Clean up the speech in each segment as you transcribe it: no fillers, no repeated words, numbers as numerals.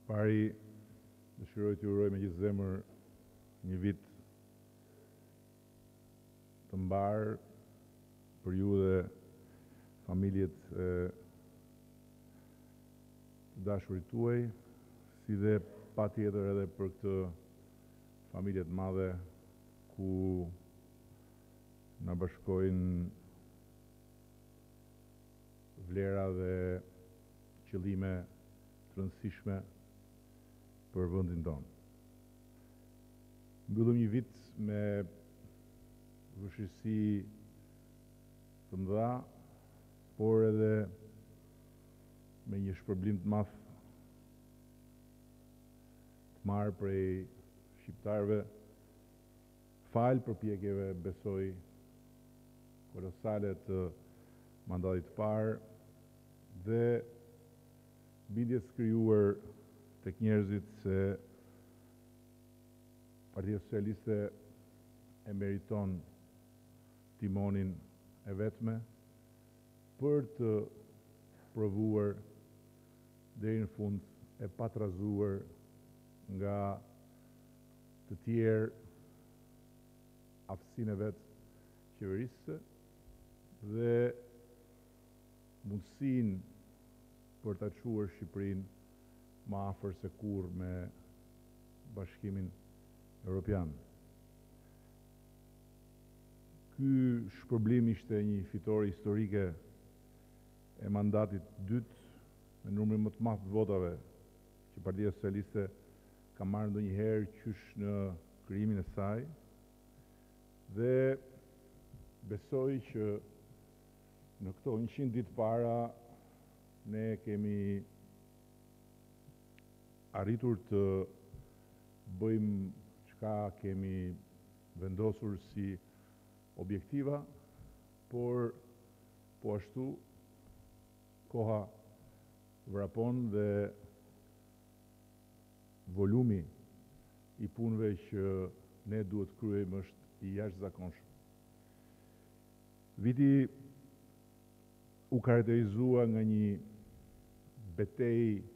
Pari, dëshiroj t'ju uroj me gjithë zemër një vit të mbarë për ju dhe familjet e të dashurit tuaj, si dhe patjetër edhe për këtë familje të madhe ku na bashkojnë vlera dhe qëllime të rëndësishme për vendin tonë. Mbyllim një vit me vështirësi të mëdha, por edhe me një shpërblim të madh të marrë prej shqiptarëve, fal përpjekjeve, besoj, kolosale të mandatit të parë dhe bindjes krijuar tek njerëzit se Partia Socialiste e meriton timonin e vetme për të provuar deri në fund e patrazuar nga të tjerë aftësinë e vet qeverisëse dhe mundësinë për ta çuar Shqipërinë më afër se kurrë me Bashkimin Evropian. Ky shpërblim ishte një fitore historike e mandatit dytë me numrin më të madh të votave që Partia Socialiste ka marrë ndonjëherë qysh në krijimin e saj dhe besoj që në këto 100 ditë para ne kemi arritur të bëjmë çka kemi vendosur si objektiva, por po ashtu koha vrapon dhe volumi i punëve që ne duhet kryejmë është i jashtëzakonshëm. Viti u karakterizua nga një betejë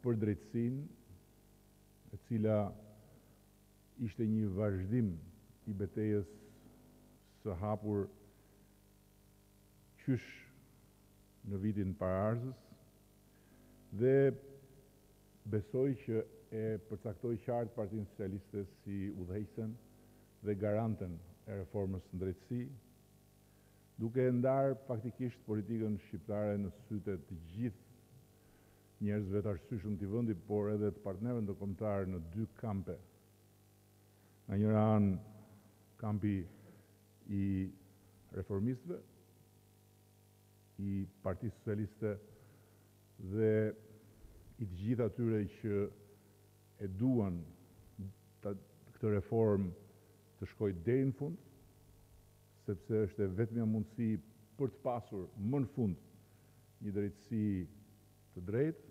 për drejtësinë, e cila ishte një vazhdim i betejës së hapur qysh në vitin paraardhës dhe besoj që e përcaktoi qartë Partinë Socialiste si udhëheqësen dhe garanten e reformës në drejtësi, duke ndarë faktikisht politikën shqiptare në sytë të gjithë njerëzve të arsyeshëm të vendit, por edhe të partnerëve ndërkombëtar në dy kampe. Nga njëra anë kampi i reformistëve, i Partisë Socialiste dhe i të gjithë atyre që e duan këtë reformë të shkojë deri në fund, sepse është e vetmja mundësi për të pasur më në fund një drejtësi të drejtë,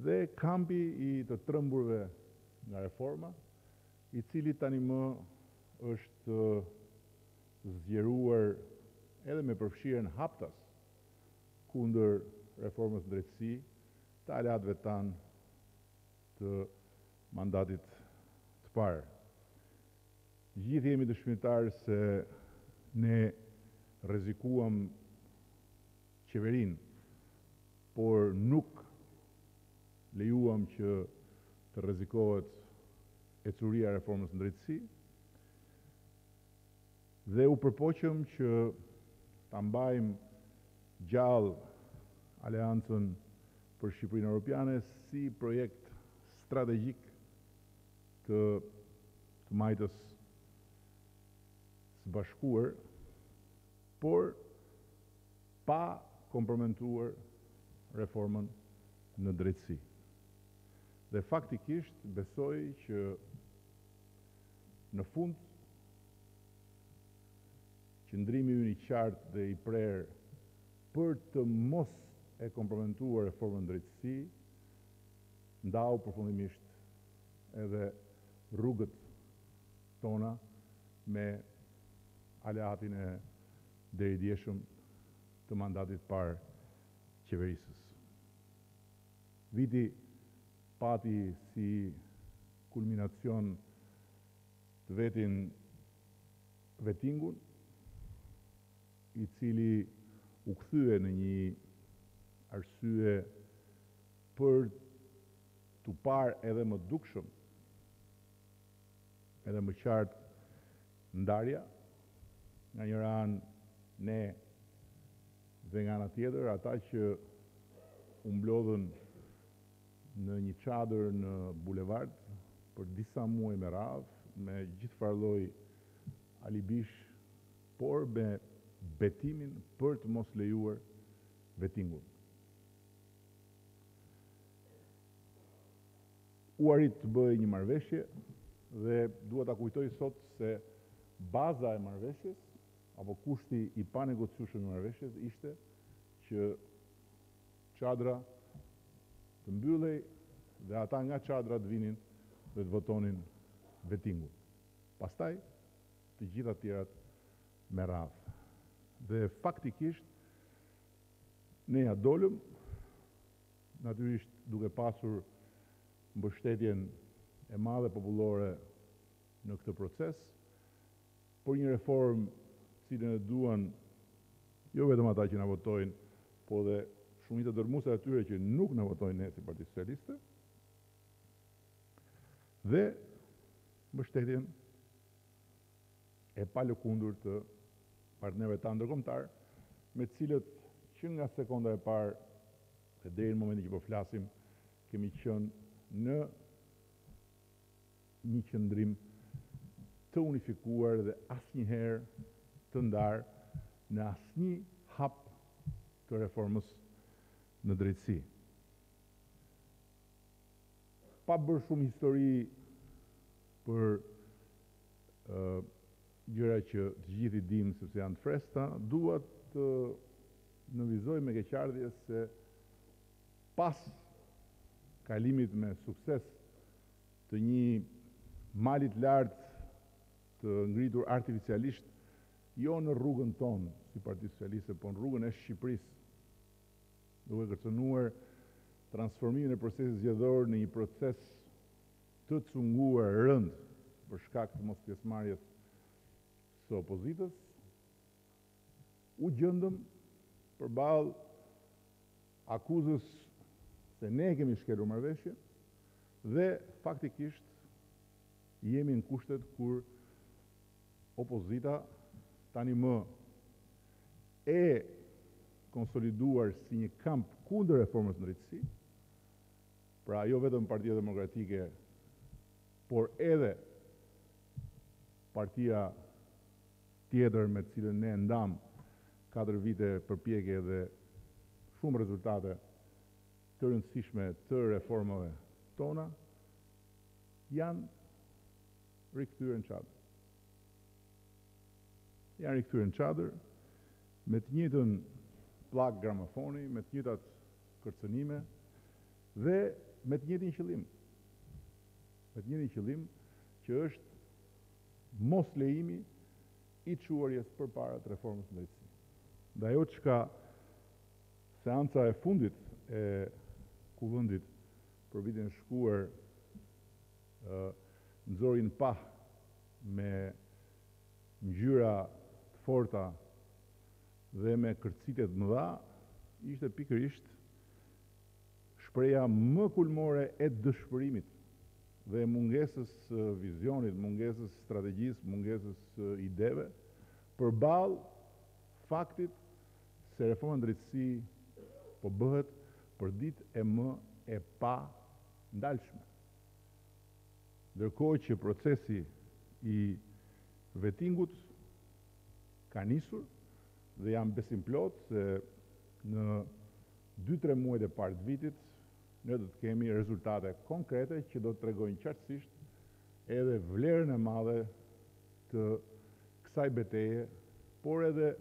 dhe kampi i të trëmburve nga reforma, i cili tani më është zgjeruar edhe me përfshirjen haptas kundër reformës në drejtësi të aleatëve tanë të mandatit të parë. Gjithë jemi dëshmitarë se ne rrezikuam qeverinë, por nuk lejuam që të rrezikohet ecuria e reformës në drejtësi dhe u përpoqëm që ta mbajmë gjallë aleancën për Shqipërinë Evropiane si projekt strategjik të majtës së bashkuar, por pa komprometuar reformën në drejtësi. Dhe faktikisht besoj që në fund qëndrimi ynë i qartë dhe i prerë për të mos e komprometuar reformën në drejtësi ndau përfundimisht edhe rrugët tona me aleatin e deridjeshëm të mandatit parë qeverisës. Viti pati si kulminacion të vetin vetingun, i cili u kthye në një arsye për të parë edhe më dukshëm, edhe më qartë ndarja, nga njëra anë ne dhe nga ana tjetër ata që u mblodhën në një çadër në bulevard për disa muaj me radhë, me gjithë farlloj alibish, por me betimin për të mos lejuar vetingun. U arrit të bëjë një marrëveshje dhe dua ta kujtoj sot se baza e marrëveshjes apo kushti i panegociueshëm i marrëveshjes ishte që çadra të mbyllej dhe ata nga çadra të vinin dhe të votonin vetingun. Pastaj të gjitha tjerat me radhë. Dhe faktikisht ne ja dolëm, natyrisht duke pasur mbështetjen e madhe popullore në këtë proces, por një reformë cilën e duan jo vetëm ata që na votojnë, po dhe shumica dërmuese e tyre që nuk na votojnë ne si Parti Socialiste, dhe mbështetjen e palëkundur të partnerëve tanë ndërkombëtar, me cilët që nga sekonda e parë e deri në momentin që po flasim, kemi qenë në një qëndrim të unifikuar dhe asnjëherë të ndarë në asnjë hap të reformës në drejtësi. Pa bërë shumë histori për gjëra që të gjithë i dimë sepse janë të freskëta, dua të nënvizoj me keqardhje se pas kalimit me sukses të një malit lartë të ngritur artificialisht, jo në rrugën tonë si Parti Socialiste, po në rrugën e Shqipërisë, duke kërcënuar transformimin e procesit zgjedhor në një proces të cunguar rënd për shkak të mos pjesëmarrjes së opozitës, u gjendëm përballë akuzës se ne kemi shkelur marrëveshje dhe faktikisht jemi në kushtet kur opozita tani më e konsoliduar si një kamp kundër reformës në drejtësi, pra jo vetëm Partia Demokratike, por edhe partia tjetër me të cilën ne ndam 4 vite përpjekje dhe shumë rezultate të rëndësishme të reformave tona, janë rikthyer në çadër. Janë rikthyer në çadër me të njëjtën pllak gramofoni, me të njëjtat kërcënime dhe me të njëjtin qëllim. Me të njëjtin qëllim që është mos lejimi i çuarjes përpara të reformës në drejtësi. Dhe ajo çka seanca e fundit e Kuvendit për vitin e shkuar nxori në pah me ngjyra të forta dhe me kërcitje të mëdha, ishte pikërisht shpreha më kulmore e dëshpërimit dhe mungesës vizionit, mungesës strategjisë, mungesës ideve, përballë faktit se reforma në drejtësi po bëhet për ditë e më e pa ndalshme. Ndërkohë që procesi i vetingut ka nisur dhe jam besim plot se në 2-3 muajt e parë të vitit ne do të kemi rezultate konkrete që do të tregojnë qartësisht edhe vlerën e madhe të kësaj betejë, por edhe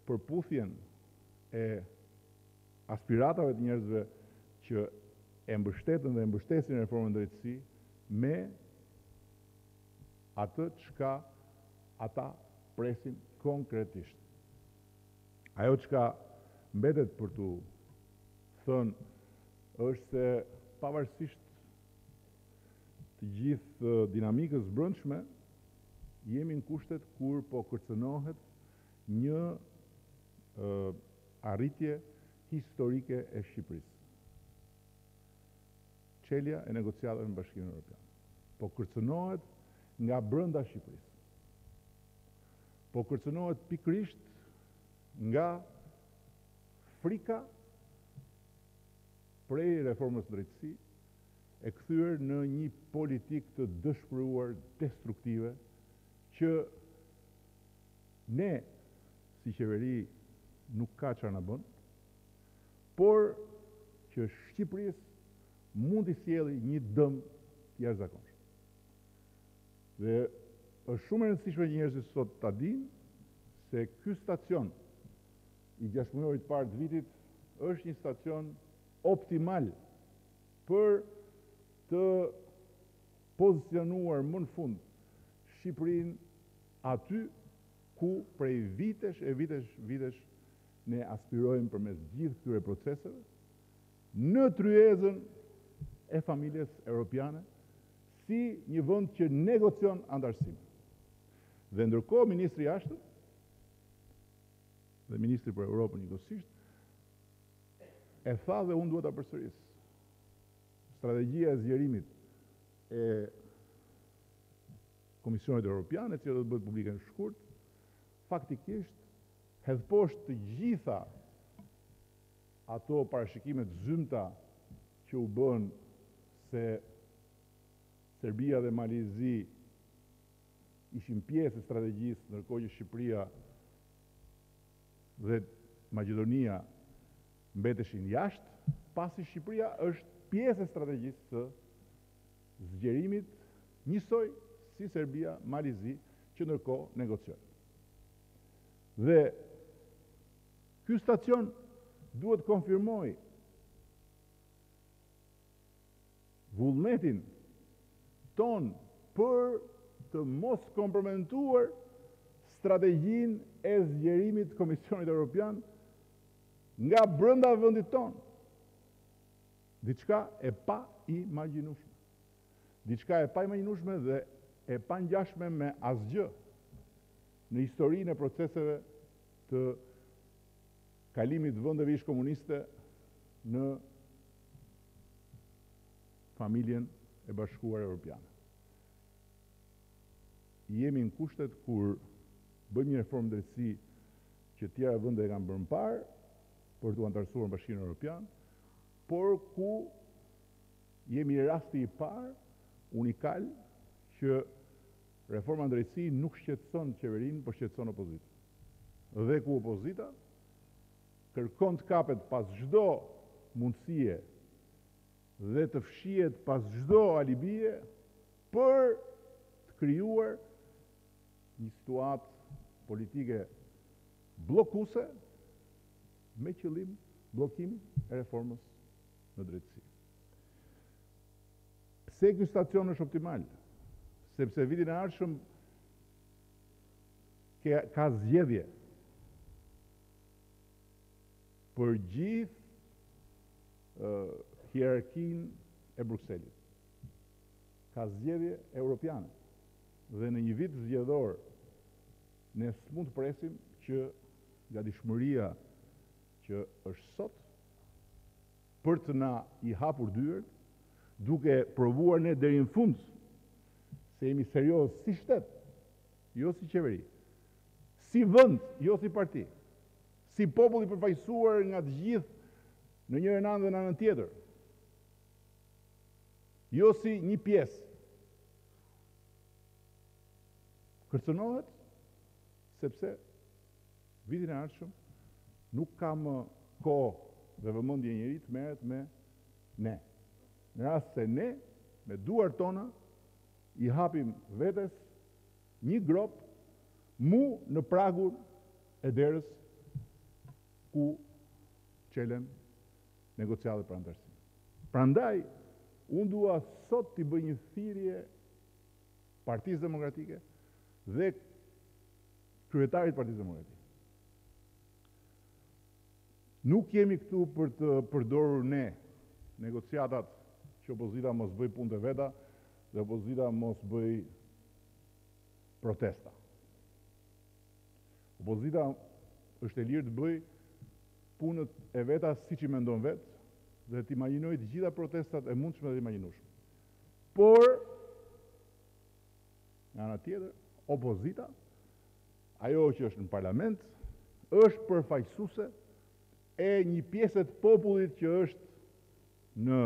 përputhjen e aspiratave të njerëzve që e mbështetën dhe e mbështesin reformën drejtësi me atë çka ata presin konkretisht. Ajo çka mbetet për t'u thënë është se pavarësisht të gjithë dinamikës brendshme, jemi në kushtet kur po kërcënohet një arritje historike e Shqipërisë. Çelja e negociatave me Bashkimin Evropian. Po kërcënohet nga brenda Shqipërisë. Po kërcënohet pikërisht nga frika prej reformës drejtësi e kthyer në një politikë të dëshpëruar, destruktive, që ne, si qeveri, nuk ka çfarë na bën, por që Shqipërisë mund t'i sjellë një dëm të jashtëzakonshëm. Dhe është shumë e rëndësishme që njerëzit sot ta dinë se ky stacion i 6 muajit të parë të vitit është një stacion optimal për të pozicionuar më në fund Shqipërinë aty ku prej vitesh e vitesh ne aspirojmë përmes gjithë këtyre proceseve në tryezën e familjes europiane si një vend që negocion antarësime. Dhe ndërkohë ministri i jashtëm dhe ministri për Europën njëkohësisht e tha dhe unë duhet ta përsëris. Strategjia e zgjerimit e Komisionit Evropian, e cila do të bëhet publike në shkurt, faktikisht hedh poshtë të gjitha ato parashikimet zymta që u bën se Serbia dhe Malizi ishin pjesë e strategjisë, ndërkohë që Shqipëria dhe Maqedonia mbeteshin jashtë, pasi Shqipëria është pjesë e strategjisë së zgjerimit, njësoj si Serbia, Malizi, që ndërkohë negociojnë. Dhe ky stacion duhet konfirmoj vullnetin ton për të mos komprometuar strategjinë e zgjerimit të Komisionit Evropian nga brenda vendit ton. Diçka e pa imagjinueshme. Diçka e pa imagjinueshme dhe e pa ngjashme me asgjë në historinë e proceseve të kalimit vendeve ish komuniste në familjen e Bashkuar Evropiane. Jemi në kushtet kur bëjmë një reformë drejtësi që tjera vende e kanë bërë më parë për të antarësuar në Bashkimin Evropian, por ku jemi rasti i parë unikal që reforma në drejtësi nuk shqetëson qeverinë, por shqetëson opozitën. Dhe ku opozita kërkon të kapet pas çdo mundësie dhe të fshihet pas çdo alibie për të krijuar një situatë politike bllokuese me qëllim bllokim e reformës në drejtësi. Pse ky stacion është optimal? Sepse vitin e ardhshëm ka zgjedhje për gjithë hierarkinë e Brukselit. Ka zgjedhje europiane. Dhe në një vit zgjedhor ne s'mund të presim që gatishmëria që është sot për të na i hapur dyert, duke provuar ne deri në fund se jemi serioz si shtet, jo si qeveri, si vend, jo si parti, si popull i përfaqësuar nga të gjithë në njërin anë dhe në anën tjetër, jo si një pjesë. Kërcënohet sepse vitin e ardhshëm nuk ka më kohë dhe vëmendje e njerit merret me ne. Në rast se ne, me duart tona, i hapim vetes një grop mu në pragun e derës ku qelen negociatet për antarësim. Prandaj, unë dua sot t'i bëj një thirrje Partisë Demokratike dhe kryetarit Partisë Demokratike. Nuk jemi këtu për të përdorur ne negociatat që opozita mos bëj punë të veta dhe opozita mos bëj protesta. Opozita është e lirë të bëj punët e veta siç i mendon vetë dhe të imagjinoj të gjitha protestat e mundshme dhe imagjinueshme. Por, nga ana tjetër, opozita, ajo që është në parlament, është përfaqësuese e një pjesë të popullit që është në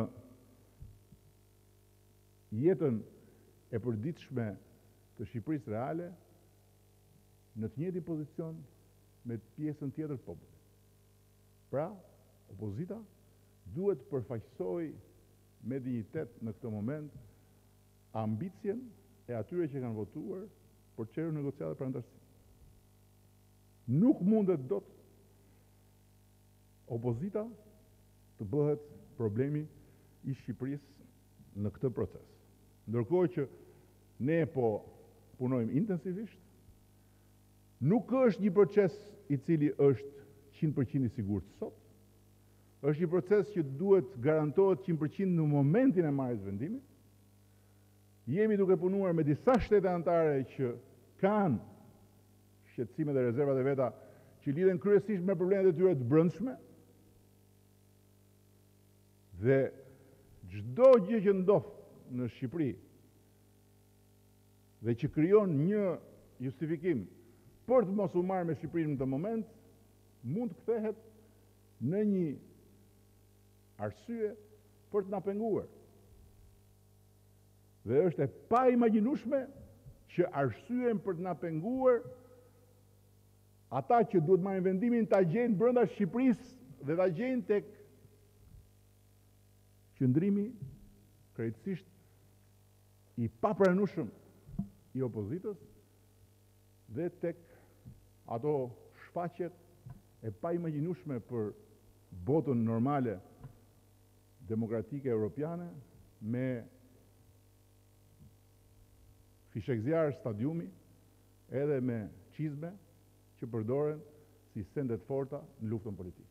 jetën e përditshme të Shqipërisë reale në të njëjtin pozicion me pjesën tjetër të popullit. Pra, opozita duhet të përfaqësoj me dinjitet në këtë moment ambicien e atyre që kanë votuar për çelur negociata për anëtarësi. Nuk mundet dot opozita të bëhet problemi i Shqipërisë në këtë proces. Ndërkohë që ne po punojmë intensivisht, nuk është një proces i cili është 100% i sigurt sot, është një proces që duhet garantohet 100% në momentin e marrjes vendimit. Jemi duke punuar me disa shtete anëtare që kanë shqetësime dhe rezervat e veta që lidhen kryesisht me problemet e tyre të brendshme. Dhe çdo gjë që ndodh në Shqipëri dhe që krijon një justifikim për të mos u marrë me Shqipërinë në këtë moment, mund të kthehet në një arsye për të na penguar. Dhe është e pa imagjinueshme që arsyen për të na penguar ata që duhet marrin vendimin ta gjejnë brenda Shqipërisë dhe ta gjejnë tek qëndrimi krejtësisht i papranueshëm i opozitës dhe tek ato shfaqjet e pa imagjinueshme për botën normale demokratike europiane me fishekzjarë stadiumi edhe me çizme që përdoren si sendet forta në luftën politike.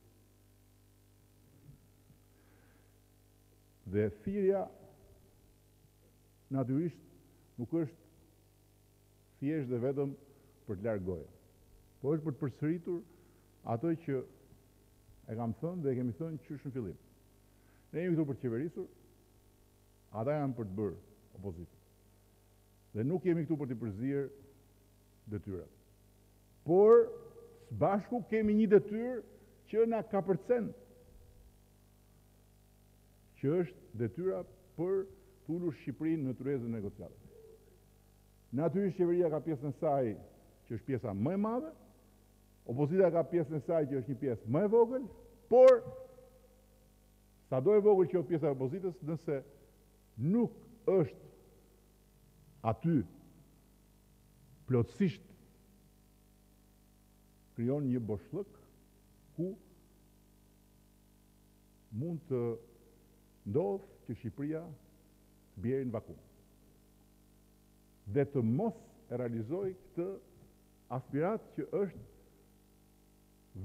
Dhe thirrja natyrisht nuk është thjesht dhe vetëm për të larë goja, po është për të përsëritur ato që e kam thënë dhe e kemi thënë qysh në fillim. Ne jemi këtu për të qeverisur, ata janë për të bërë opozitë. Dhe nuk jemi këtu për të përzier detyrat. Por, së bashku kemi një detyrë që na ka përcen, që është detyra për të ulur Shqipërinë në tryezën e negociatave. Natyrisht qeveria ka pjesën e saj që është pjesa më e madhe, opozita ka pjesën e saj që është një pjesë më e vogël, por sado e vogël që është pjesa e opozitës, nëse nuk është aty plotësisht krijon një boshllëk ku mund të ndodhë që Shqipëria të bjerë në vakum dhe të mos e realizoj këtë aspirat që është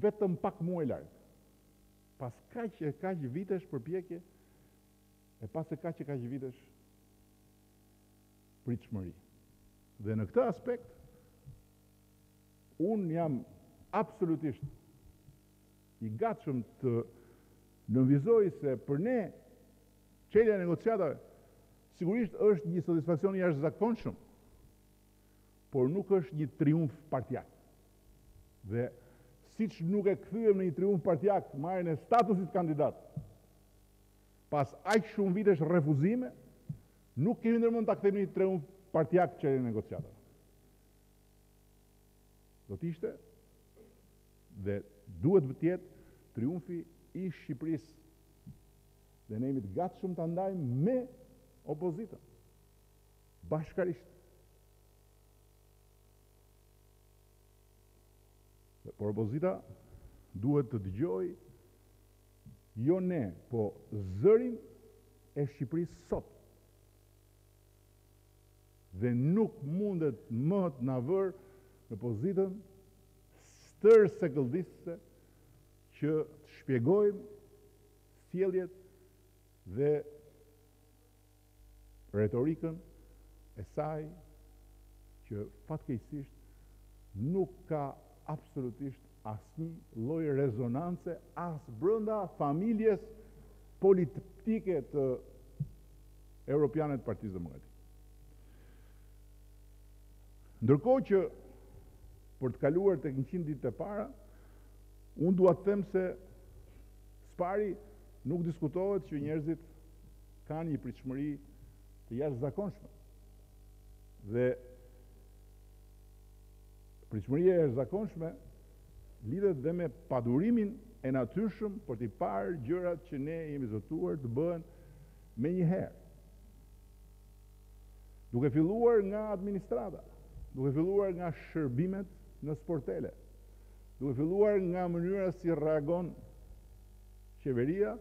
vetëm pak muaj larg. Pas kaq e kaq vitesh përpjekje e pas e kaq vitesh pritshmëri. Dhe në këtë aspekt unë jam absolutisht i gatshëm të nënvizoj se për ne çelja e negociatave sigurisht është një satisfaksion i jashtëzakonshëm, por nuk është një triumf partijak. Dhe siç nuk e kthyem në një triumf partijak marrjen e statusit kandidat, pas aq shumë vitesh refuzime, nuk kemi ndërmend ta kthejmë në një triumf partijak çeljen e negociatave. Do të ishte dhe duhet të jetë triumfi i Shqipërisë. Dhe ne jemi të gatshëm ta ndajmë me opozitën, bashkarisht. Por opozita duhet të dëgjoj jo ne, po zërin e Shqipërisë sot. Dhe nuk mundet më të na vër në pozitën stërsekëldisëse që të shpjegojmë sjelljet dhe retorikën e saj që fatkeqësisht nuk ka absolutisht asnjë lloj rezonance as brenda familjes politike të europiane të Partisë Demokratike. Ndërkohë që për të kaluar tek 100 ditët e para, unë dua të them se spari nuk diskutohet që njerëzit kanë një pritshmëri të jashtëzakonshme. Dhe pritshmëria e jashtëzakonshme lidhet dhe me padurimin e natyrshëm për të parë gjërat që ne jemi zotuar të bëhen me një herë. Duke filluar nga administrata, duke filluar nga shërbimet në sportele, duke filluar nga mënyra si reagon qeveria,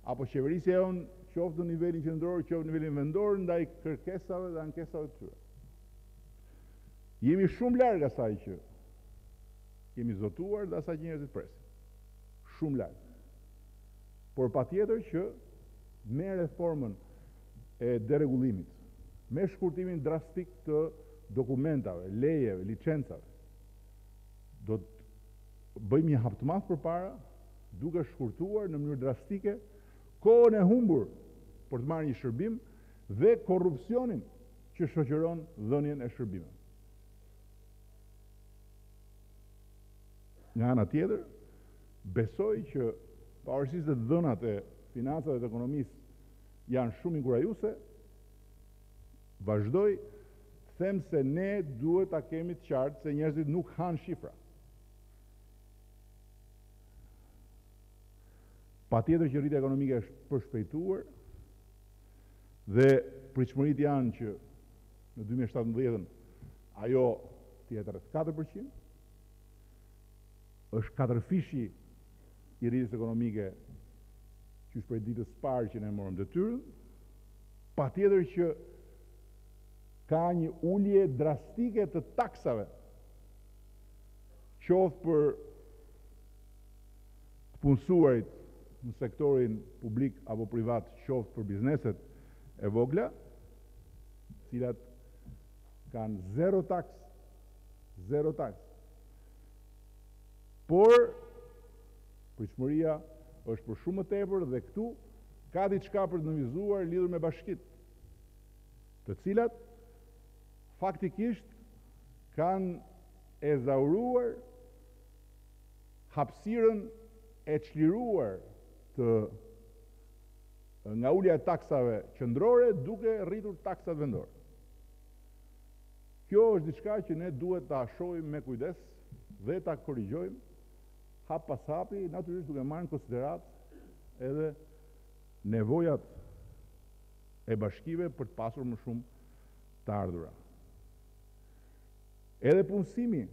apo qeverisja jonë qoftë në nivelin qendror, qoftë në nivelin vendor, ndaj kërkesave dhe ankesave të tyre. Jemi shumë larg asaj që jemi zotuar dhe asaj që njerëzit presin. Shumë larg. Por patjetër që me reformën e deregullimit, me shkurtimin drastik të dokumentave, lejeve, licencave, do të bëjmë një hap të madh përpara, duke shkurtuar në mënyrë drastike kohën e humbur për të marrë një shërbim dhe korrupsionin që shoqëron dhënien e shërbimeve. Nga ana tjetër, besoj që pavarësisht se dhënat e financave dhe ekonomisë janë shumë inkurajuese, vazhdoj të them se ne duhet ta kemi të qartë se njerëzit nuk hanë shifra. Patjetër që rritja ekonomike është përshpejtuar dhe pritshmëritë janë që në 2017 ajo të jetë rreth 4%, është katërfishi i rritjes ekonomike që është prej ditës së parë që ne morëm detyrën, patjetër që ka një ulje drastike të taksave, qoftë për të punësuarit në sektorin publik apo privat, qoftë për bizneset e vogla, cilat kanë zero taks. Por pritshmëria është për shumë më tepër dhe këtu ka diçka për të nënvizuar lidhur me bashkitë, të cilat faktikisht kanë ezauruar hapësirën e çliruar nga ulja e taksave qendrore duke rritur taksat vendore. Kjo është diçka që ne duhet ta shohim me kujdes dhe ta korrigjojmë hap pas hapi, natyrisht duke marrë në konsiderat edhe nevojat e bashkive për të pasur më shumë të ardhura. Edhe punësimi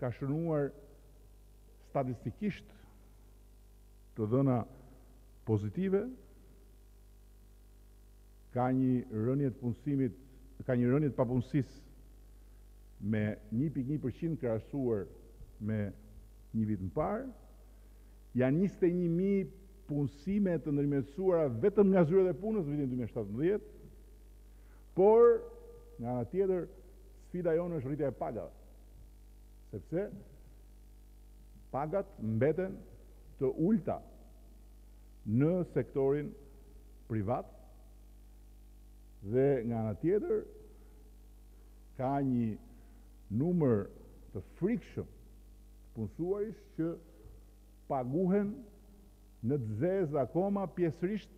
ka shënuar statistikisht të dhëna pozitive, ka një rënje të punësimit, ka një rënje të papunësisë me 1.1% krahasuar me një vit më parë, janë 21.000 punësime të ndërmjetësuara vetëm nga zyrat e punës në vitin 2017, por nga ana tjetër sfida jonë është rritja e pagave, sepse pagat mbeten të ulta në sektorin privat dhe nga ana tjetër ka një numër të frikshëm punësuarish që paguhen në të zezë akoma pjesërisht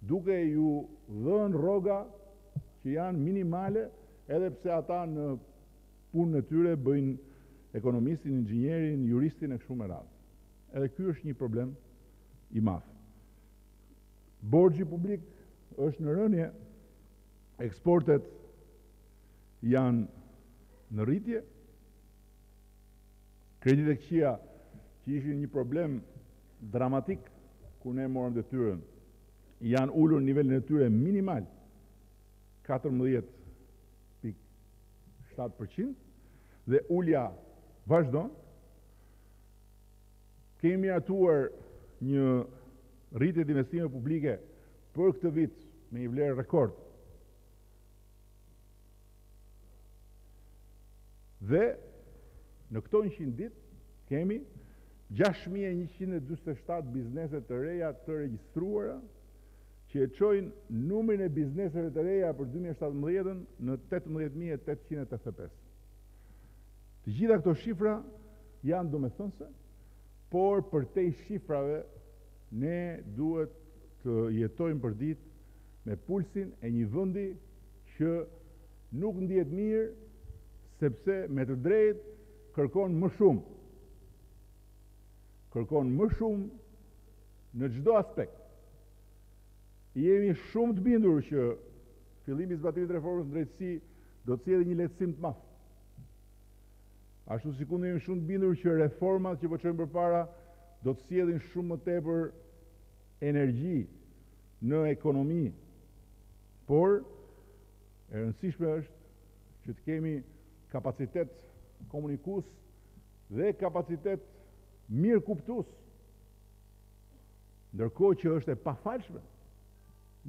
duke ju dhënë rroga që janë minimale, edhe pse ata në punën e tyre bëjnë ekonomistin, inxhinierin, juristin e kështu me radhë. Edhe ky është një problem i madh. Borxhi publik është në rënje, eksportet janë në rritje, kreditë e këqija që ishin një problem dramatik kur ne morëm detyrën, janë ulur në nivelin e tyre minimal 14.7% dhe ulja vazhdon. Kemi miratuar një rritje të investimeve publike për këtë vit me një vlerë rekord Dhe në këto 100 ditë kemi 6.147 biznese të reja të regjistruara që e çojnë numrin e bizneseve të reja për 2017 në 18.885. Të gjitha këto shifra janë domethënëse, por përtej shifrave ne duhet të jetojmë për ditë me pulsin e një vendi që nuk ndihet mirë, sepse me të drejtë kërkon më shumë. Kërkon më shumë në çdo aspekt. Jemi shumë të bindur që fillimi i zbatimit të reformës në drejtësi do të sjellë një lehtësim të madh. Ashtu sikur jemi shumë të bindur që reformat që po çojmë përpara do të sjellin shumë më tepër energji në ekonomi. Por e rëndësishme është që të kemi kapacitet komunikues dhe kapacitet mirë kuptues. Ndërkohë që është e pafalshme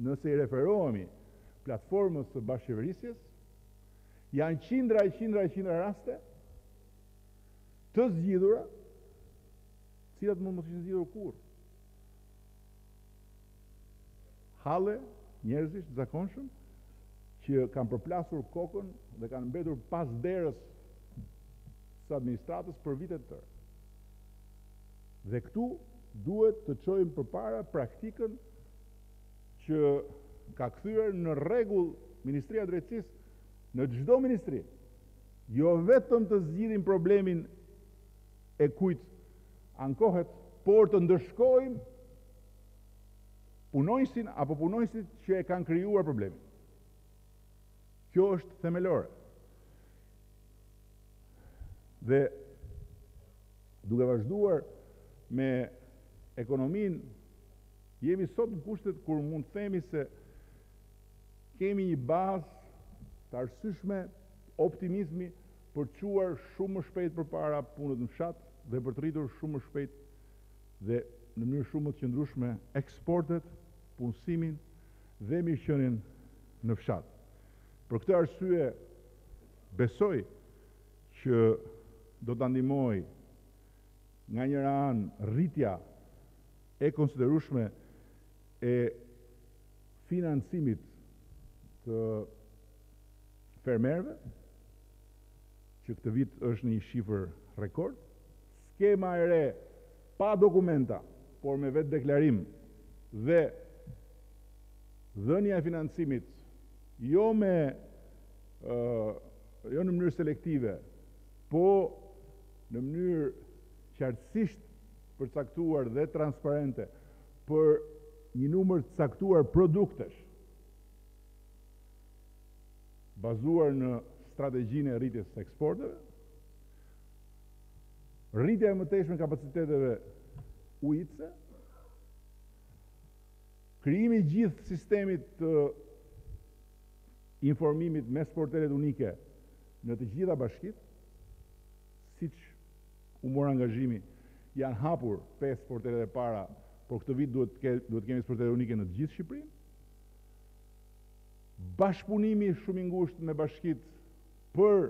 nëse i referohemi platformës së bashkëqeverisjes, janë qindra raste të zgjidhura, cilat mund mos ishin zgjidhur kurrë. Halle njerëzish të zakonshëm që kanë përplasur kokën dhe kanë mbetur pas derës së administratës për vite të tëra. Dhe këtu duhet të çojmë përpara praktikën që ka kthyer në rregull Ministria e Drejtësisë në çdo ministri. Jo vetëm të zgjidhim problemin e kujt ankohet, por të ndërshkojmë punojësin apo punojësit që e kanë krijuar problemin. Kjo është themelore. Dhe duke vazhduar me ekonominë, jemi sot në kushtet kur mund të themi se kemi një bazë të arsyeshme optimizmi për të çuar shumë më shpejt përpara punët në fshat dhe për të rritur shumë më shpejt dhe në mënyrë shumë më të qëndrueshme eksportet, punësimin dhe mirëqenien në fshat. Për këtë arsye besoj që do ta ndihmoj nga njëra anë rritja e konsiderueshme e financimit të fermerëve, që këtë vit është një shifër rekord, skema e re pa dokumenta, por me vetë deklarim dhe dhënia e financimit jo në mënyrë selektive, po në mënyrë qartësisht përcaktuar dhe transparente për një numër të caktuar produktesh, bazuar në strategjinë e rritjes së eksporteve, rritja e mëtejshme e kapaciteteve ujitse, krijimi i gjithë sistemit të informimit me sportelet unike në të gjitha bashkitë, siç u mor angazhimi, janë hapur 5 sportelet e para, por këtë vit duhet kemi sportelet unike në të gjithë Shqipërinë. Bashkëpunimi shumë i ngushtë me bashkitë për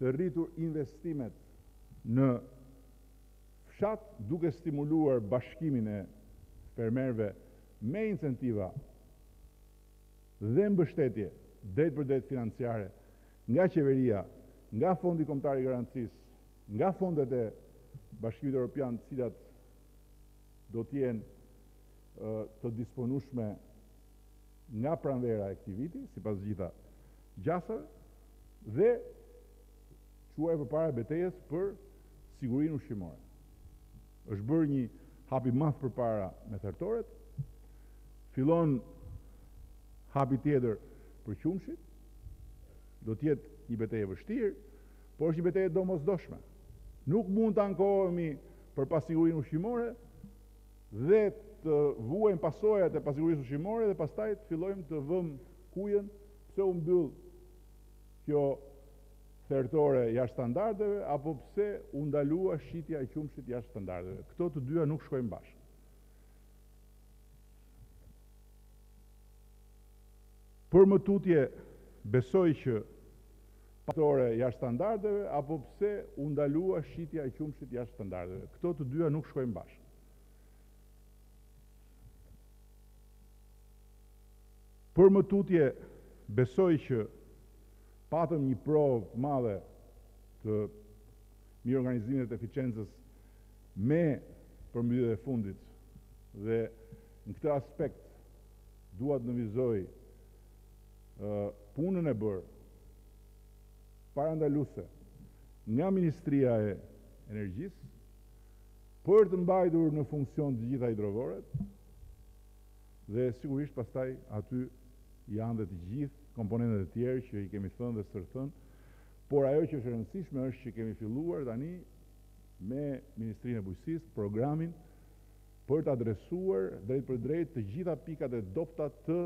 të rritur investimet në fshat, duke stimuluar bashkimin e fermerëve me incentiva dhe mbështetje drejt për drejt financiare nga qeveria, nga Fondi Kombëtar i Garancisë, nga fondet e Bashkimit Evropian, të cilat do të jenë të disponueshme nga pranvera e këtij viti, sipas gjitha gjasave, dhe quaj përpara betejës për sigurinë ushqimore. Është bërë një hap i madh përpara me thertoret, fillon hapi tjetër për qumshit, do të jetë një betejë e vështirë, por është një betejë domosdoshme. Nuk mund të ankohemi për pasigurinë ushqimore dhe të vuajmë pasojat e pasigurisë ushqimore dhe pastaj të fillojmë të vëmë kujën pse u mbyll kjo thertore jashtë standardeve apo pse u ndalua shitja e qumshit jashtë standardeve. Këto të dyja nuk shkojnë bashkë. Për më tutje, besoj që faktore jashtë standardeve, apo pse u ndalua shitja e qumshit jashtë standardeve. Këto të dyja nuk shkojnë bashkë. Për më tutje, besoj që patëm një provë madhe të mirë organizimit të eficiencës me përmbytjet e fundit, dhe në këtë aspekt dua të nënvizoj punën e bërë parandaluese nga Ministria e Energjisë për të mbajtur në funksion të gjitha hidrovoret, dhe sigurisht pastaj aty janë dhe të gjithë komponentët e tjerë që i kemi thënë dhe stërthënë, por ajo që është e rëndësishme është që kemi filluar tani me Ministrinë e Bujqësisë programin për të adresuar drejt për drejt të gjitha pikat e dobta të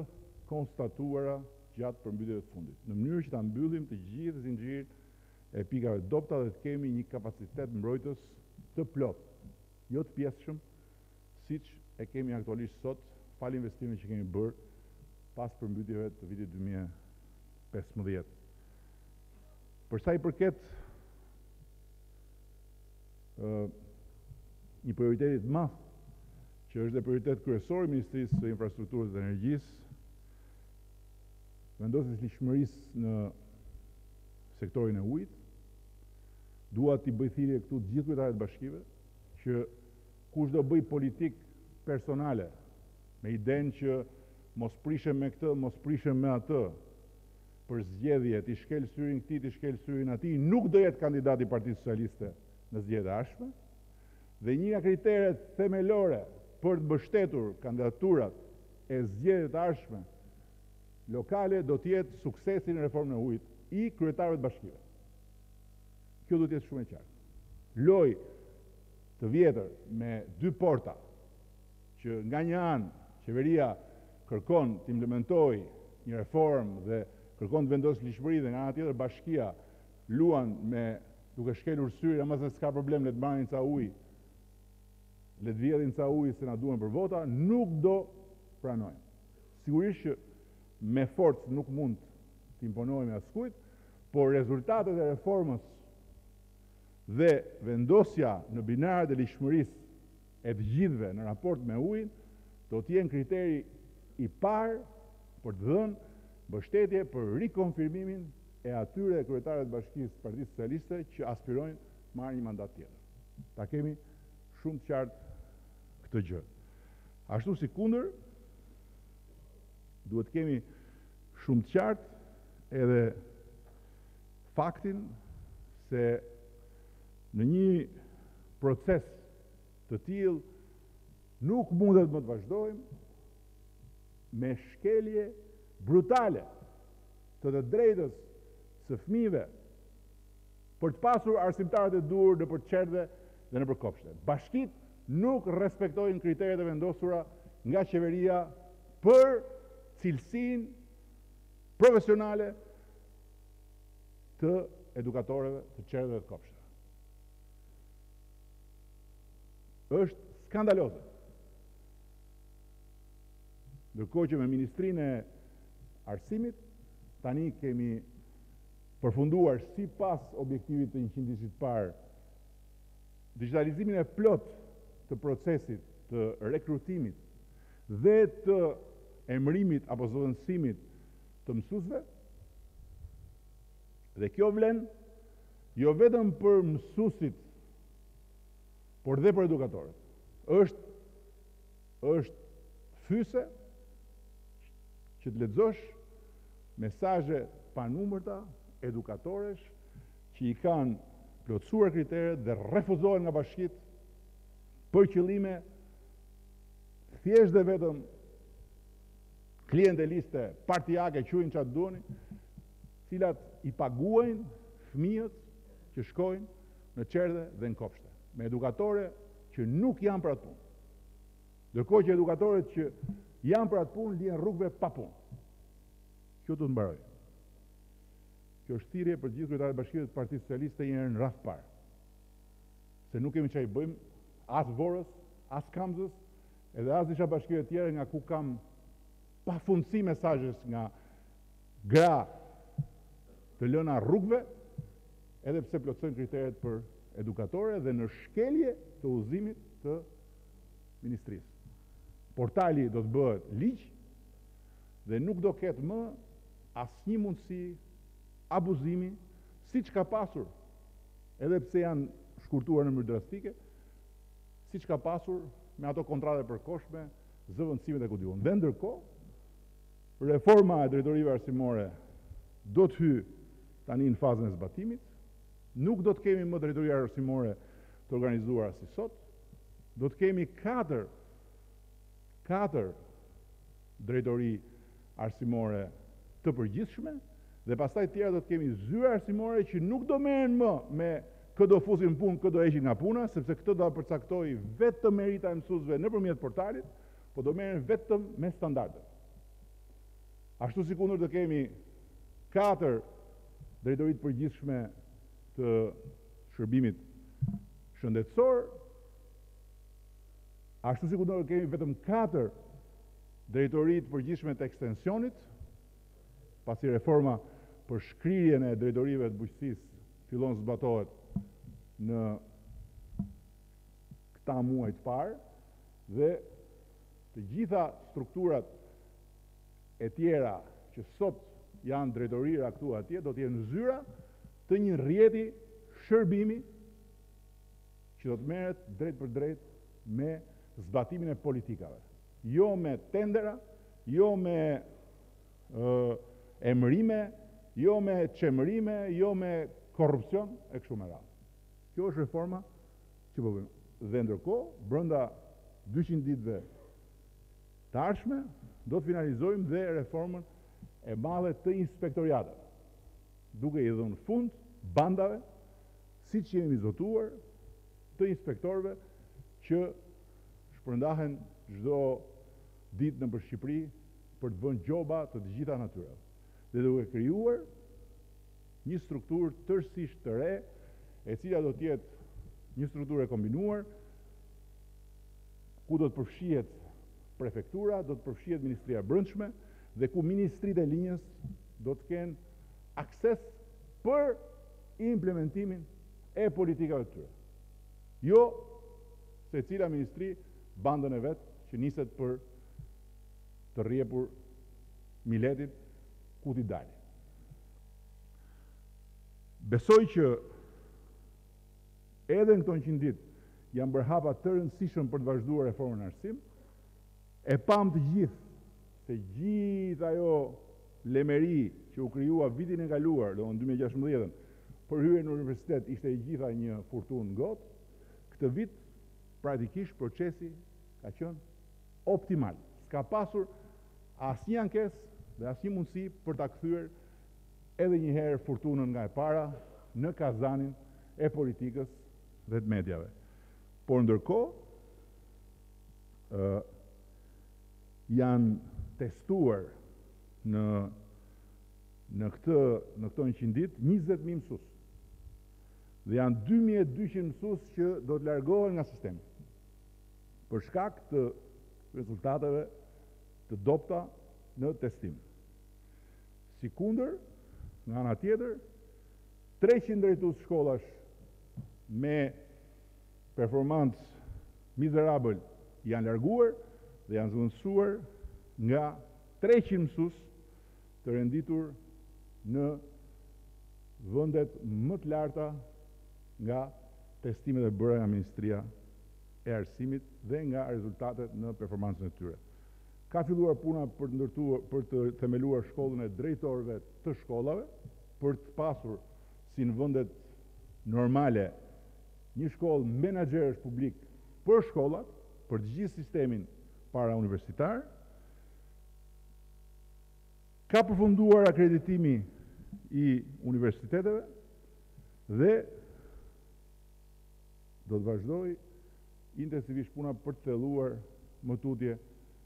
konstatuara gjatë përmbytjeve të fundit, në mënyrë që ta mbyllim të gjithë zinxhirin e pikave të dobta dhe të kemi një kapacitet mbrojtës të plotë, jo të pjesshëm, siç e kemi aktualisht sot, falë investimeve që kemi bërë pas përmbytjeve të vitit 2015. Për sa i përket një prioriteti të madh, që është dhe prioritet kryesor i Ministrisë së Infrastrukturës dhe Energjisë, vendosjes lishmërisë në sektorin e ujit, dua t'i bëj thirrje këtu të gjithë kryetarët e bashkive që kush do bëj politikë personale me idenë që mos prishem me këtë, mos prishem me atë, për zgjedhje, t'i shkel syrin këtij, t'i shkel syrin atij, nuk do jetë kandidat i Partisë Socialiste në zgjedhjet e ardhshme, dhe një nga kriteret themelore për të mbështetur kandidaturat e zgjedhjeve të ardhshme lokale do të jetë suksesi në reformën e ujit i kryetarëve të bashkive. Kjo do të jetë shumë e qartë. Loj të vjetër me dy porta, që nga një anë qeveria kërkon të implementojë një reformë dhe kërkon të vendosë lishmëri, dhe nga ana tjetër bashkia luan me duke shkelur syrin, ama se s'ka problem, le të marrin ca ujë, le të vjedhin ca ujë se na duhen për vota, nuk do pranojmë. Sigurisht që me forcë nuk mund të imponojmë askujt, por rezultatet e reformës dhe vendosja në binarët e lishmërisë e të gjithëve në raport me ujin do të jenë kriteri i parë për të dhënë mbështetje për rikonfirmimin e atyre kryetarëve të Bashkisë Partisë Socialiste që aspirojnë të marrin një mandat tjetër. Ta kemi shumë të qartë këtë gjë. Ashtu si kundër, duhet kemi shumë të qartë edhe faktin se në një proces të tillë nuk mundet më të vazhdojmë me shkelje brutale të drejtës së fëmijëve për të pasur arsimtarët e dur në për qerdhe dhe në për kopshte. Bashkit nuk respektojnë kriteret e vendosura nga qeveria për cilësinë profesionale të edukatorëve të qerdheve të kopshte. Është skandaloze. Ndërkohë që me Ministrinë e Arsimit tani kemi përfunduar sipas objektivit të 100-shit parë digitalizimin e plot të procesit të rekrutimit dhe të emërimit apo zëvendësimit të mësuesve. Dhe kjo vlen jo vetëm për mësuesit, por dhe për edukatorët. Është fyse që të lexosh mesazhe panumërta edukatoresh që i kanë plotësuar kriteret dhe refuzohen nga bashkitë për qëllime thjesht dhe vetëm klienteliste partijake, quajnë çfarë duani, cilat i paguajnë fëmijët që shkojnë në qerdhe dhe në kopshte, me edukatore që nuk janë për atë punë. Ndërkohë që edukatorët që janë për atë punë lihen rrugëve pa punë. Kjo do të mbaroj. Kjo është thirrje për gjithë kryetarët e bashkive të Partisë Socialiste një herë në radhë parë. Se nuk kemi çfarë bëjmë as Vorës, as Kamzës, edhe as disa bashkive të tjera nga ku kam pafundësi mesazhesh nga gra të lëna rrugëve edhe pse plotësojnë kriteret për edukatore dhe në shkelje të udhëzimit të ministrisë. Portali do të bëhet ligj dhe nuk do ketë më asnjë mundësi abuzimi, siç ka pasur, edhe pse janë shkurtuar në mënyrë drastike, siç ka pasur me ato kontrate përkohshme, zëvendësimet e kudiun. Dhe ndërkohë, reforma e drejtorive arsimore do të hyjë tani në fazën e zbatimit, nuk do të kemi më drejtori arsimore të organizuara si sot, do të kemi katër drejtori arsimore të përgjithshme, dhe pastaj tjera do të kemi zyra arsimore që nuk do merren më me kë do fusin punë, kë do heqin nga puna, sepse këtë do përcaktoj vetëm merita e mësuesve nëpërmjet portalit, po do merren vetëm me standarde. Ashtu si kundër do kemi 4 drejtori të përgjithshme të shërbimit shëndetësor, ashtu si kundër do kemi vetëm 4 drejtori të përgjithshme të ekstensionit, pasi reforma për shkrirjen e drejtorive të bujqësisë fillon zbatohet në këta muaj të parë, dhe të gjitha strukturat e tjera që sot janë drejtorira këtu atje do të jenë zyra të një rrjeti shërbimi që do të merret drejt për drejt me zbatimin e politikave, jo me tendera, jo me emërime, jo me çemërime, jo me korrupsion e kështu me radhë. Kjo është reforma që po bëjmë. Dhe ndërkohë, brenda 200 ditëve të ardhshme, do të finalizojmë dhe reformën e madhe të inspektoriateve, duke i dhënë fund bandave, siç jemi zotuar, të inspektorëve që shpërndahen çdo ditë nëpër Shqipëri për të vënë gjoba të gjitha natyrave. Dhe duke krijuar një strukturë tërësisht të re, e cila do të jetë një strukturë e kombinuar, ku do të përfshihet prefektura, do të përfshihet Ministria e Brendshme, dhe ku ministritë e linjës do të kenë akses për implementimin e politikave të tyre. Jo secila ministri bandën e vet që niset për të rrjepur miletit ku t'i dalë. Besoj që edhe në këto 100 ditë janë bërë hapa të rëndësishëm për të vazhduar reformën e arsim, e pam të gjithë se gjithë ajo lemeri që u krijua vitin e kaluar, do në 2016, për hyrje në universitet ishte i gjitha një furtunë gotë. Këtë vit praktikisht procesi ka qenë optimal. S'ka pasur asnjë ankesë dhe asnjë mundësi për ta kthyer edhe një herë furtunën nga e para në kazanin e politikës dhe të medjave. Por ndërkohë janë testuar në këto 100 ditë 20.000 mësues. Dhe janë 2.200 mësues që do të largohen nga sistemi për shkak të rezultateve të dobta në testim. Sikundër, nga ana tjetër, 300 drejtues shkollash me performancë mizerabël janë larguar dhe janë zëvendësuar nga 300 mësues të renditur në vendet më të larta nga testimet e bëra nga Ministria e Arsimit dhe nga rezultatet në performancën e tyre. Ka filluar puna për të themeluar shkollën e drejtorëve të shkollave, për të pasur si në vendet normale një shkollë menaxherësh publik për shkollat, për të gjithë sistemin para universitar. Ka përfunduar akreditimi i universiteteve dhe do të vazhdoj intensivisht puna për të thelluar më tutje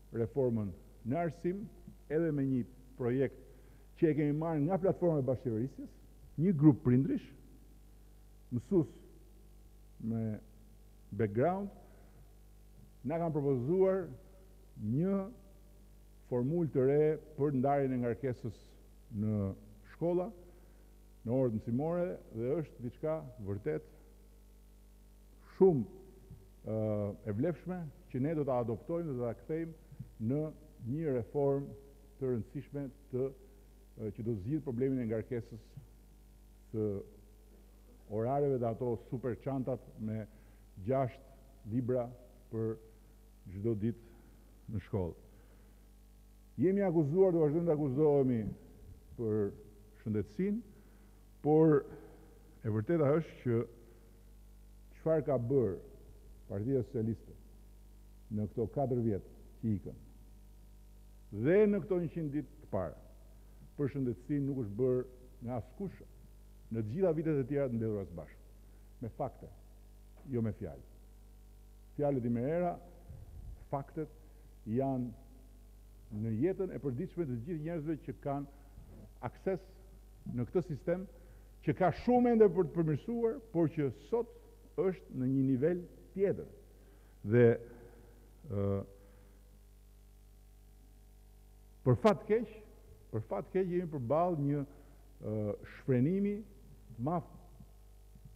reformën në arsim, edhe me një projekt që e kemi marrë nga platforma e bashkëqeverisjes, një grup prindrish, mësues me background, na kanë propozuar një formulë të re për ndarjen e ngarkesës në shkolla, në orët mësimore dhe është diçka vërtet shumë e vlefshme që ne do ta adoptojmë dhe do ta kthejmë në një reformë të rëndësishme që do zgjidhë problemin e ngarkesës së orareve dhe ato super çantat me 6 libra për çdo ditë në shkollë. Jemi akuzuar, do vazhdojmë të akuzohemi për shëndetësinë, por e vërteta është që çfarë ka bërë Partia Socialiste në këto 4 vjet që ikën dhe në këto 100 ditë të para për shëndetësinë nuk është bërë nga askush në të gjitha vitet e tjera të mbledhura së bashku. Me fakte, jo me fjalë. Fjalët i merera, faktet janë në jetën e përditshme të gjithë njerëzve që kanë akses në këtë sistem që ka shumë ende për të përmirësuar, por që sot është në një nivel tjetër. Dhe për fat keq jemi përballë një shfrenimi të madh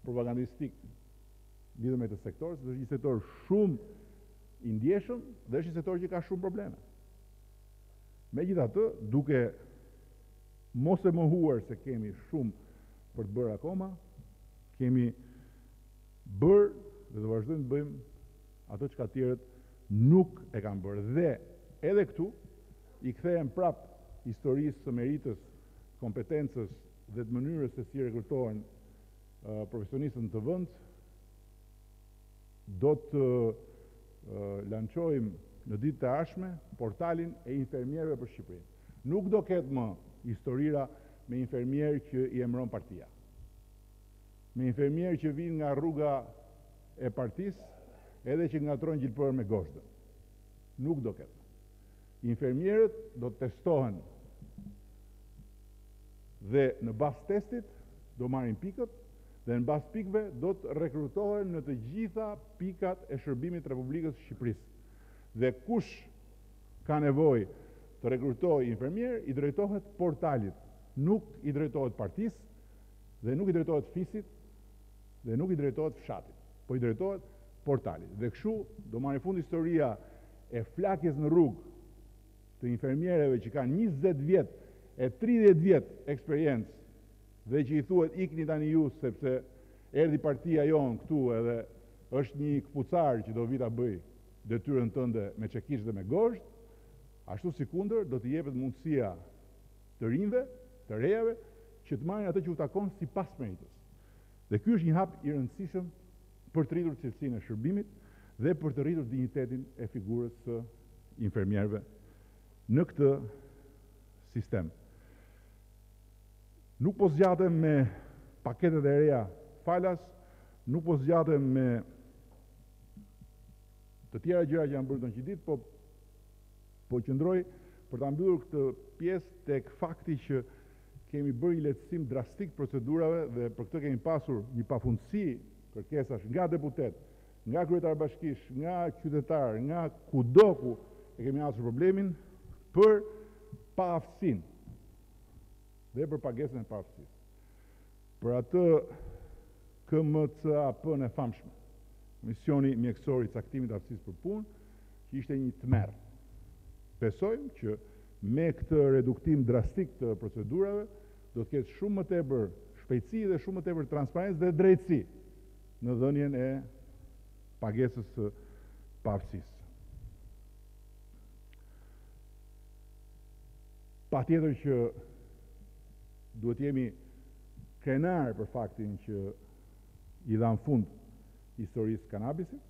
propagandistik lidhur me këtë sektor, sepse është një sektor shumë i ndjeshëm dhe është një sektor që ka shumë probleme. Megjithatë, duke mos e mohuar se kemi shumë për të bërë akoma, kemi bërë dhe do vazhdojmë të bëjmë ato që tjerët nuk e kanë bërë. Dhe edhe këtu i kthehem prap historisë së meritës, kompetencës dhe të mënyrës se si rekrutohen profesionistët në të vend. Do të lançojmë në ditët e ardhshme portalin e infermierëve për Shqipërinë. Nuk do ketë më historira me infermierë që i emëron partia. Me infermierë që vinë nga rruga e partisë, edhe që ngatrojnë gjilpërën me goshdën. Nuk do ketë. Infermierët do të testohen dhe në bazë testit do marrin pikët dhe në bazë pikëve do të rekrutohen në të gjitha pikat e shërbimit të Republikës së Shqipërisë. Dhe kush ka nevojë të rekrutoj infermier, i drejtohet portalit, nuk i drejtohet partisë, dhe nuk i drejtohet fisit, dhe nuk i drejtohet fshatit, po i drejtohet portalit. Dhe kështu do marrë fund historia e flakjes në rrugë të infermierëve që kanë 20 vjet e 30 vjet eksperiencë dhe që i thuhet ikni tani ju sepse erdhi partia jonë këtu edhe është një këpucar që do vi ta bëj detyrën tënde me çekish dhe me gosht, ashtu sikundër do t'i jepet mundësia të rinjve, të rejave, që të marrin atë që u takon sipas meritës. Dhe ky është një hap i rëndësishëm për të rritur cilësinë e shërbimit dhe për të rritur dinjitetin e figurës së infermierëve në këtë sistem. Nuk po zgjatem me paketet e reja falas, nuk po zgjatem me të tjera gjëra që janë bërë në një ditë, po qëndroj për ta mbyllur këtë pjesë tek fakti që kemi bërë një lehtësim drastik procedurave dhe për këtë kemi pasur një pafundësi kërkesash nga deputet, nga kryetar bashkish, nga qytetar, nga kudo ku e kemi hasur problemin për paaftësinë dhe për pagesën e paaftësisë. Për atë KMCAP-n e famshme, Komisioni Mjekësor i Caktimit të Aftësisë për Punë, që ishte një tmerr. Besojmë që me këtë reduktim drastik të procedurave do të ketë shumë më tepër shpejtësi dhe shumë më tepër transparencë dhe drejtësi në dhënien e pagesës së paaftësisë. Patjetër që duhet jemi krenar për faktin që i dhan fund historisë kanabisit,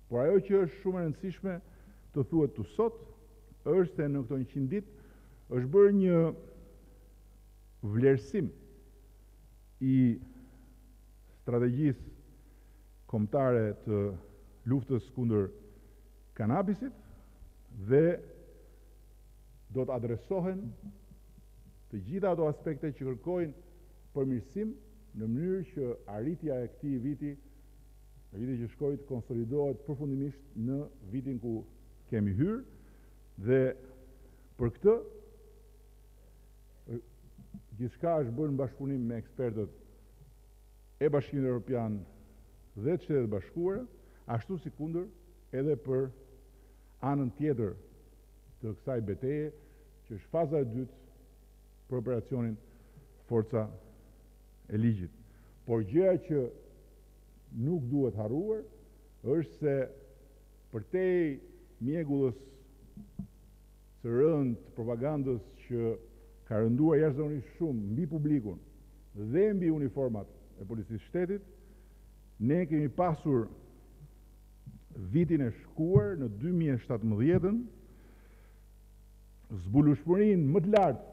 por ajo që është shumë e rëndësishme të thuhet tu sot është se në këto 100 ditë është bërë një vlerësim i strategjisë kombëtare të luftës kundër kanabisit dhe do të adresohen të gjitha ato aspekte që kërkojnë përmirësim në mënyrë që arritja e këtij viti, në vitin që shkoi, të konsolidohet përfundimisht në vitin ku kemi hyrë dhe për këtë Gjithçka është bërë në bashkëpunim me ekspertët e Bashkimit Evropian dhe të Shtetet Bashkuara, ashtu si kundër edhe për anën tjetër të kësaj betejë, që është faza e dytë për operacionin Forca e Ligjit. Por gjëja që nuk duhet harruar është se përtej mjegullës së rënd të propagandës që ka rënduar jashtëzakonisht shumë mbi publikun dhe mbi uniformat e policisë shtetit, ne kemi pasur vitin e shkuar në 2017 zbulueshmërinë më të lartë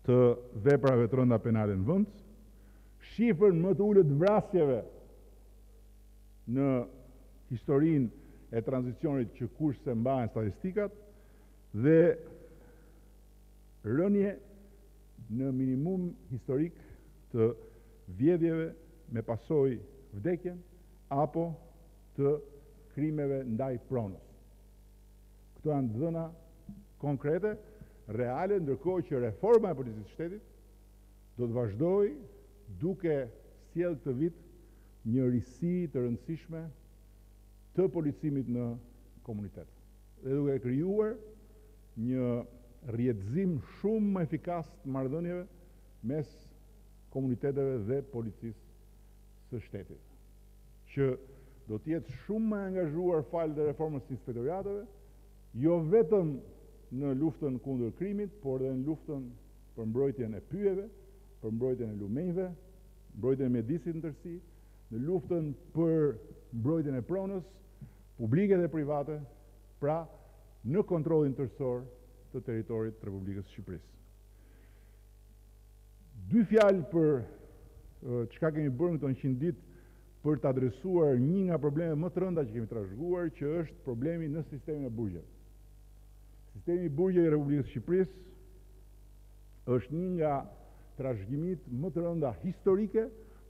të veprave të rënda penale në vend, shifrën më të ulët vrasjeve në historinë e tranzicionit që kush se mbahen statistikat dhe rënje në minimum historik të vjedhjeve me pasojë vdekjen apo të krimeve ndaj pronës. Këto janë dhëna konkrete, reale, ndërkohë që reforma e policisë shtetit do të vazhdojë duke sjellë këtë vit një risi të rëndësishme të policimit në komunitet dhe duke krijuar një rrjedhim shumë më efikas të marrëdhënieve mes komuniteteve dhe policisë së shtetit, që do të jetë shumë më angazhuar falë dhe reformës së inspektoriateve, jo vetëm në luftën kundër krimit, por edhe në luftën për mbrojtjen e pyjeve, për mbrojtjen e lumenjve, mbrojtjen e mjedisit në tërësi, në luftën për mbrojtjen e pronës, publike dhe private, pra në kontrollin tërësor të territorit të Republikës së Shqipërisë. Dy fjalë për çka kemi bërë në këto 100 ditë për të adresuar një nga problemet më të rënda që kemi trashëguar, që është problemi në sistemin e burgjeve. Sistemi i burgjeve i Republikës së Shqipërisë është një nga trashëgimit më të rënda historike,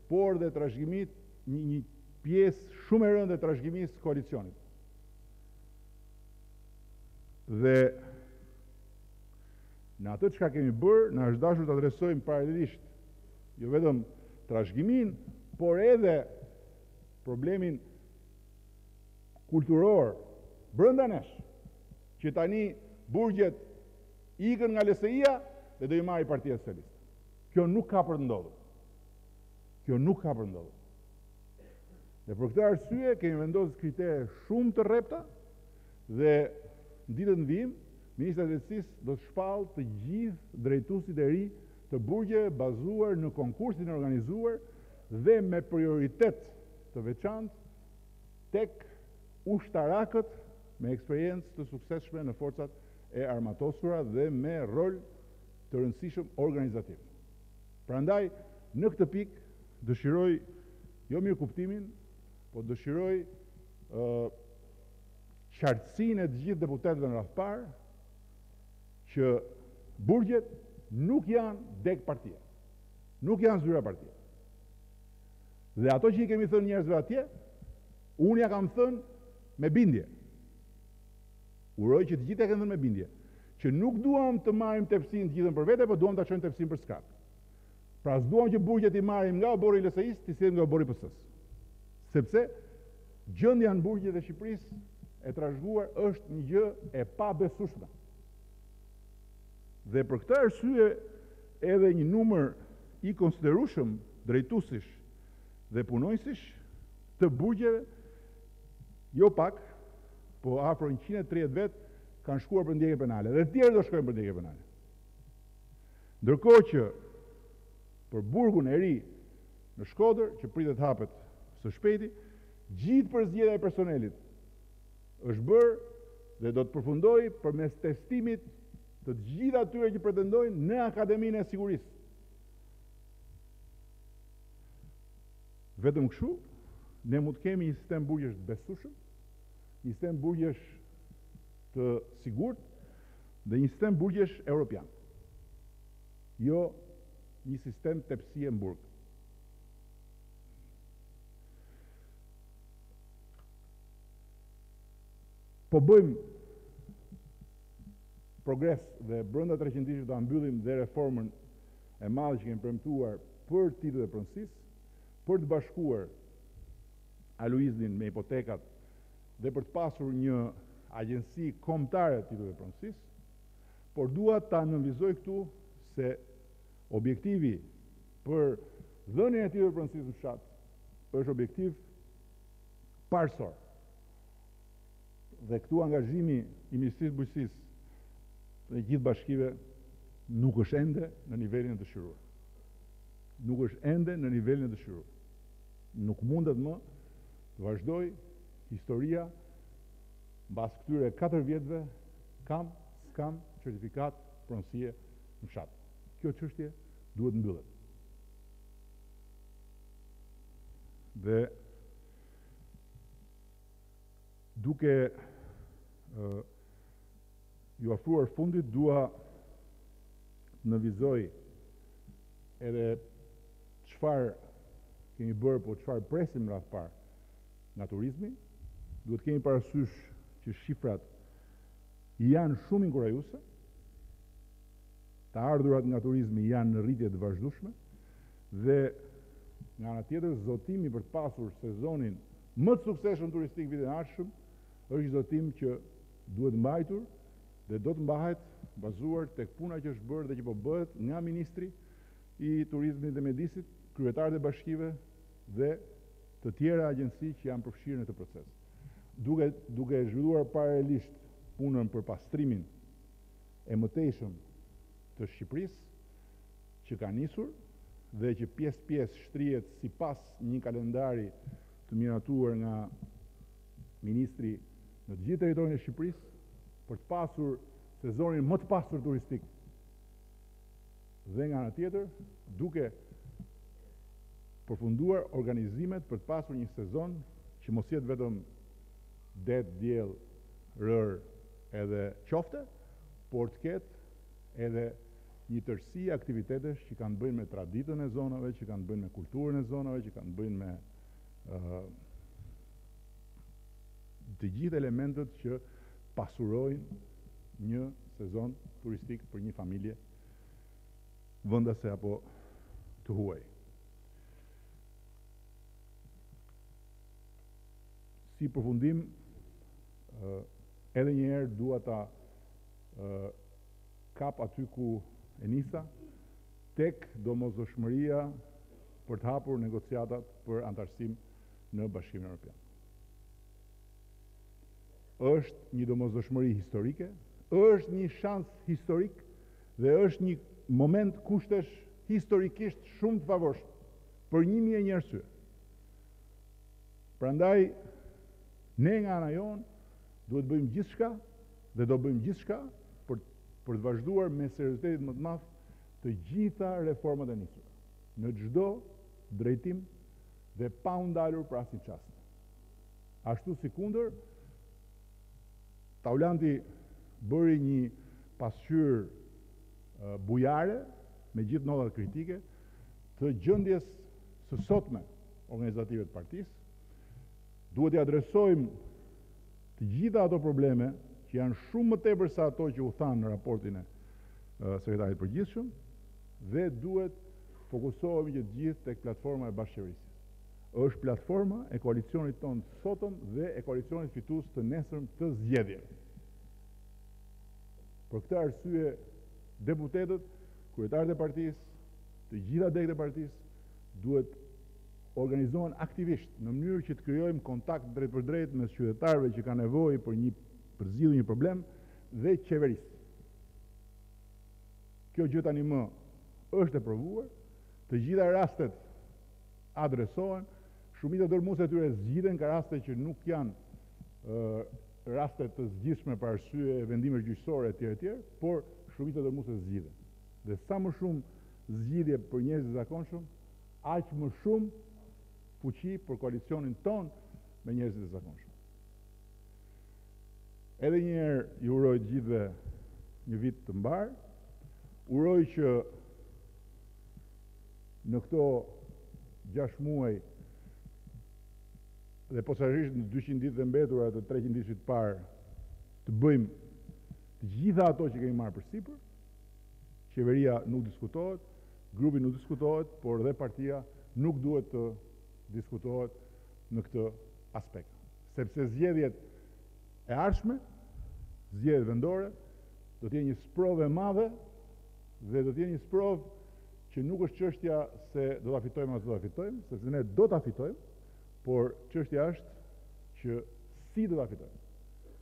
por dhe trashëgimit një pjesë shumë e rëndë e trashëgimisë koalicionit. Dhe në atë çka kemi bërë, na është dashur të adresojmë paralelisht jo vetëm trashëgimin, por edhe problemin kulturor brenda nesh, që tani burgjet ikën nga LSI-a dhe do i marrë Partia Socialiste. Kjo nuk ka për të ndodhur. Kjo nuk ka për të ndodhur. Dhe për këtë arsye kemi vendosur kritere shumë të rrepta dhe në ditët në vijim, Ministri i Drejtësisë do të shpallë të gjithë drejtuesit e ri të burgjeve bazuar në konkursin e organizuar dhe me prioritet të veçantë tek ushtarakët me eksperiencë të suksesshme në forcat e armatosura dhe me rol të rëndësishëm organizativ. Prandaj, në këtë pikë dëshiroj jo mirë kuptimin, po dëshiroj qartësinë e të gjithë deputetëve në radhë parë që burgjet nuk janë deg partia, nuk janë zyra partia. Dhe ato që i kemi thënë njerëzve atje, unë ja kam thënë me bindje. Uroj që të gjithë ja kanë thënë me bindje, që nuk duam të marrim tepsinë të gjithën për vete, por duam ta çojmë tepsinë për skat. Pra s'duam që burgjet i marrim nga obori i LSI-s, ti sillim nga obori i PS-s. Sepse gjendja në burgjet e Shqipërisë e trashëguar është një gjë e pabesueshme. Dhe për këtë arsye edhe një numër i konsiderueshëm drejtuesish dhe punojësish të burgjeve, jo pak, po afro 130 vet kanë shkuar për ndjekje penale dhe të tjerë do shkojnë për ndjekje penale. Ndërkohë që për burgun e ri në Shkodër, që pritet hapet së shpejti, gjithë përzgjedhja e personelit është bërë dhe do të përfundojë përmes testimit të gjithë atyre që pretendojnë në Akademinë e Sigurisë. Vetëm kështu, ne mund të kemi një sistem burgjesh të besueshëm, një sistem burgjesh të sigurt dhe një sistem burgjesh evropian. Jo një sistem tepsie në burg. Po bëjmë progres dhe brenda 300 ditësh do ta mbyllim dhe reformën e madhe që kemi premtuar për titujt e pronësisë, për të bashkuar aluizmin me hipotekat dhe për të pasur një agjensi kombëtare të titujve të pronësisë, por dua ta nënvizoj këtu se objektivi për dhënien e titujve të pronësisë në fshat është objektiv parësor. Dhe këtu angazhimi i Ministrisë Bujqësisë dhe gjithë bashkive nuk është ende në nivelin e dëshiruar. Nuk është ende në nivelin e dëshiruar. Nuk mundet më të vazhdoj historia mbas këtyre 4 vjetëve s'kam certifikat pronësie në fshat. Kjo çështje duhet mbyllet. Dhe duke ju afruar fundit, dua në vizoj edhe çfarë kemi bërë, po çfarë presim rreth parë nga turizmi. Duhet kemi parasysh që shifrat janë shumë inkurajuese. Të ardhurat nga turizmi janë në rritje të vazhdueshme dhe nga ana tjetër zotimi për të pasur sezonin më të suksesshëm turistik vitin e ardhshëm është zotim që duhet mbajtur dhe do të mbahet bazuar tek puna që është bërë dhe që po bëhet nga Ministri i Turizmit dhe Mjedisit, kryetarët e bashkive dhe të tjera agjenci që janë përfshirë në këtë proces. Duke zhvilluar paralelisht punën për pastrimin e mëtejshëm të Shqipërisë, që ka nisur dhe që pjesë shtrihet sipas një kalendari të miratuar nga Ministri në të gjithë territorin e Shqipërisë për të pasur sezonin më të pasur turistik. Dhe nga ana tjetër, duke përfunduar organizimet për të pasur një sezon që mos jetë vetëm det, diell, rër edhe qofte, por të ketë edhe një tërësi aktivitetesh që kanë bëjnë me traditën e zonave, që kanë bëjnë me kulturën e zonave, që kanë bëjnë me të gjithë elementet që pasurojnë një sezon turistik për një familje vendase apo të huaj. Si përfundim, edhe një herë dua ta kap aty ku e nisa, tek domosdoshmëria për të hapur negociatat për antarësim në Bashkimin Evropian. Është një domosdoshmëri historike, është një shans historik dhe është një moment kushtesh historikisht shumë të favorshëm për 1001 arsye. Prandaj ne nga ana jon duhet bëjmë gjithçka dhe do bëjmë gjithçka për të vazhduar me seriozitetin më të madh të gjitha reformat e nisura, në çdo drejtim dhe pa u ndalur për asnjë çast. Ashtu si kundër, Taulanti bëri një pasqyrë bujare me gjithë notat kritike të gjendjes së sotme organizative të partisë. Duhet i adresojmë të gjitha ato probleme që janë shumë më tepër se ato që u thanë në raportin e sekretarit përgjithshëm dhe duhet fokusohemi që të gjithë tek platforma e bashkëqeverisjes. Është platforma e koalicionit tonë të sotëm dhe e koalicionit fitues të nesërm të zgjedhjeve. Për këtë arsye, deputetët, kryetarët e partisë, të gjitha degët e partisë duhet organizohen aktivisht në mënyrë që të krijojmë kontakt drejt për drejt mes qytetarëve që kanë nevojë për zgjidhur një problem dhe qeverisë. Kjo gjë tani më është e provuar, të gjitha rastet adresohen, shumica dërmuese e tyre zgjidhen, ka raste që nuk janë raste të zgjidhshme për arsye vendimesh gjyqësore etj, por shumica dërmuese zgjidhen. Dhe sa më shumë zgjidhje për njerëz të zakonshëm, aq më shumë fuqi për koalicionin ton me njerëzit e zakonshëm. Edhe një herë ju uroj të gjithëve një vit të mbar. Uroj që në këto 6 muaj dhe posaçërisht në 200 ditë të mbetura të 300 ditëve të parë të bëjmë të gjitha ato që kemi marrë përsipër. Qeveria nuk diskutohet, grupi nuk diskutohet, por dhe partia nuk duhet të diskutohet në këtë aspekt. Sepse zgjedhjet e ardhshme, zgjedhjet vendore, do t'jenë një sprovë e madhe dhe do t'jenë një sprovë që nuk është çështja se do ta fitojmë apo do ta fitojmë, sepse ne do ta fitojmë, por çështja është që si do ta fitojmë,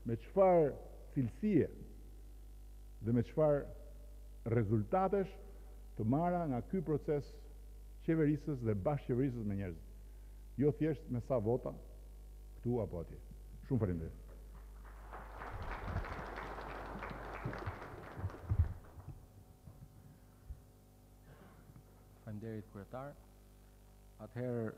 me çfarë cilësie dhe me çfarë rezultatesh të marra nga ky proces qeverisës dhe bashkëqeverisës me njerëzit. Jo thjesht me sa vota këtu apo atje. Shumë faleminderit. Faleminderit kryetar. Atëherë